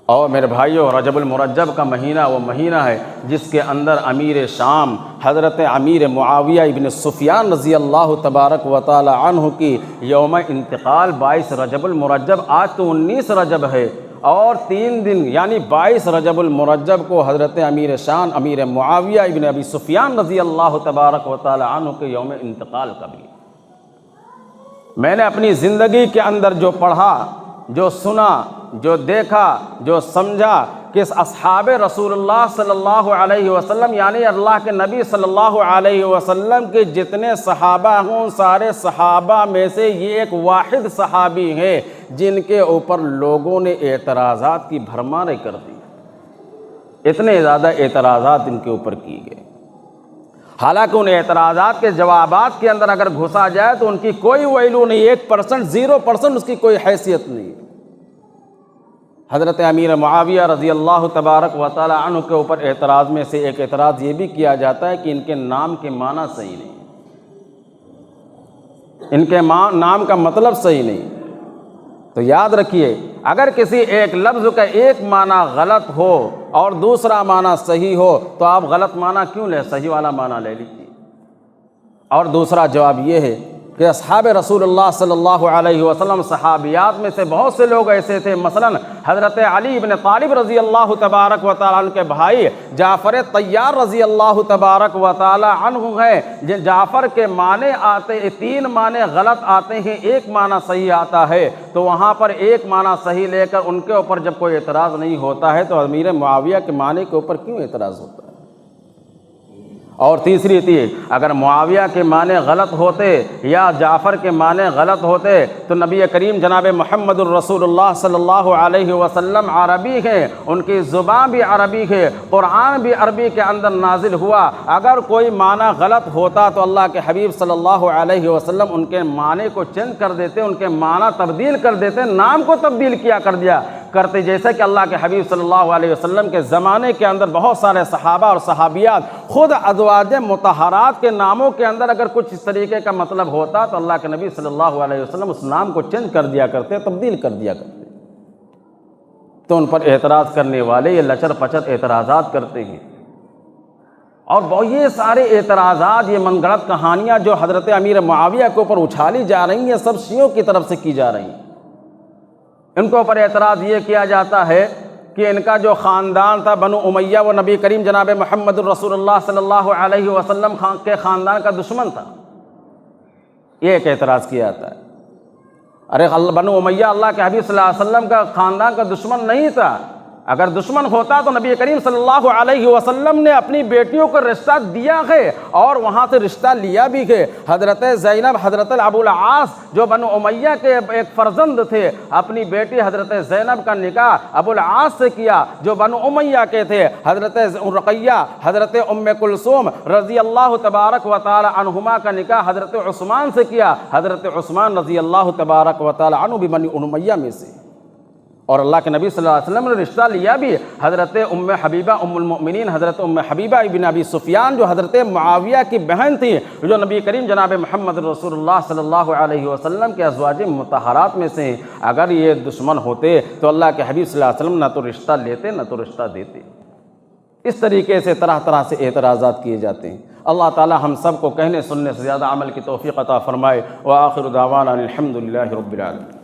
اور میرے بھائیوں، رجب المرجب کا مہینہ وہ مہینہ ہے جس کے اندر امیر شام حضرت امیر معاویہ ابن سفیان رضی اللہ تبارک و تعالی عنہ کی یوم انتقال 22 رجب المرجب، آج تو 19 رجب ہے، اور 3 دن یعنی 22 رجب المرجب کو حضرت امیر شان امیر معاویہ ابن ابی سفیان رضی اللہ تبارک و تعالی عنہ کے یوم انتقال کا بھی میں نے اپنی زندگی کے اندر جو پڑھا، جو سنا، جو دیکھا، جو سمجھا کہ اصحاب رسول اللہ صلی اللہ علیہ وسلم یعنی اللہ کے نبی صلی اللہ علیہ وسلم کے جتنے صحابہ ہوں، سارے صحابہ میں سے یہ ایک واحد صحابی ہیں جن کے اوپر لوگوں نے اعتراضات کی بھرماریں کر دی، اتنے زیادہ اعتراضات ان کے اوپر کی گئے۔ حالانکہ ان اعتراضات کے جوابات کے اندر اگر گھسا جائے تو ان کی کوئی ویلو نہیں، 1% 0% اس کی کوئی حیثیت نہیں۔ حضرت امیر معاویہ رضی اللہ تبارک و تعالی عنہ کے اوپر اعتراض میں سے ایک اعتراض یہ بھی کیا جاتا ہے کہ ان کے نام کے معنی صحیح نہیں، ان کے نام کا مطلب صحیح نہیں۔ تو یاد رکھیے، اگر کسی ایک لفظ کا ایک معنی غلط ہو اور دوسرا معنی صحیح ہو تو آپ غلط معنی کیوں لیں، صحیح والا معنی لے لیجیے۔ اور دوسرا جواب یہ ہے کہ اصحاب رسول اللہ صلی اللہ علیہ وسلم صحابیات میں سے بہت سے لوگ ایسے تھے، مثلا حضرت علی بن طالب رضی اللہ تبارک و تعالی عنہ کے بھائی جعفر طیار رضی اللہ تبارک و تعالی عنہ ہے، جعفر کے معنی آتے 3 معنی غلط آتے ہیں، 1 معنی صحیح آتا ہے، تو وہاں پر 1 معنی صحیح لے کر ان کے اوپر جب کوئی اعتراض نہیں ہوتا ہے تو امیر معاویہ کے معنی کے اوپر کیوں اعتراض ہوتا ہے؟ اور تیسری تھی، اگر معاویہ کے معنی غلط ہوتے یا جعفر کے معنی غلط ہوتے تو نبی کریم جناب محمد الرسول اللہ صلی اللہ علیہ وسلم عربی ہیں، ان کی زبان بھی عربی ہے، قرآن بھی عربی کے اندر نازل ہوا، اگر کوئی معنی غلط ہوتا تو اللہ کے حبیب صلی اللہ علیہ وسلم ان کے معنی کو چینج کر دیتے، ان کے معنی تبدیل کر دیتے، نام کو تبدیل کیا کرتے، جیسے کہ اللہ کے حبیب صلی اللہ علیہ وسلم کے زمانے کے اندر بہت سارے صحابہ اور صحابیات خود ازواج مطہرات کے ناموں کے اندر اگر کچھ اس طریقے کا مطلب ہوتا تو اللہ کے نبی صلی اللہ علیہ وسلم اس نام کو چینج کر دیا کرتے، تبدیل کر دیا کرتے۔ تو ان پر اعتراض کرنے والے یہ لچر پچر اعتراضات کرتے ہیں، اور یہ سارے اعتراضات، یہ من گھڑت کہانیاں جو حضرت امیر معاویہ کے اوپر اچھالی جا رہی ہیں، سب شیعوں کی طرف سے کی جا رہی ہیں۔ ان کے اوپر اعتراض یہ کیا جاتا ہے کہ ان کا جو خاندان تھا بنو امیہ، وہ نبی کریم جناب محمد الرسول اللہ صلی اللہ علیہ وسلم کے خاندان کا دشمن تھا، یہ ایک اعتراض کیا جاتا ہے۔ ارے بنو امیہ اللہ کے حبیب صلی اللہ علیہ وسلم کا خاندان کا دشمن نہیں تھا، اگر دشمن ہوتا تو نبی کریم صلی اللہ علیہ وسلم نے اپنی بیٹیوں کو رشتہ دیا ہے اور وہاں سے رشتہ لیا بھی ہے۔ حضرت زینب، حضرت ابو العاص جو بنو امیہ کے ایک فرزند تھے، اپنی بیٹی حضرت زینب کا نکاح ابو العاص سے کیا جو بنو امیہ کے تھے۔ حضرت رقیہ، حضرت ام کلثوم رضی اللہ تبارک و تعالی عنہما کا نکاح حضرت عثمان سے کیا، حضرت عثمان رضی اللہ تبارک و تعالی عنہ بھی بنو امیہ میں سے، اور اللہ کے نبی صلی اللہ علیہ وسلم نے رشتہ لیا بھی حضرت ام حبیبہ ام المؤمنین، حضرت ام حبیبہ ابن ابی سفیان جو حضرت معاویہ کی بہن تھی، جو نبی کریم جناب محمد رسول اللہ صلی اللہ علیہ وسلم کے ازواج مطہرات میں سے ہیں۔ اگر یہ دشمن ہوتے تو اللہ کے حبیب صلی اللہ علیہ وسلم نہ تو رشتہ لیتے نہ تو رشتہ دیتے۔ اس طریقے سے طرح طرح سے اعتراضات کیے جاتے ہیں۔ اللہ تعالی ہم سب کو کہنے سننے سے زیادہ عمل کی توفیق عطا فرمائے۔ وآخر دعوانا الحمد للہ رب العالمین۔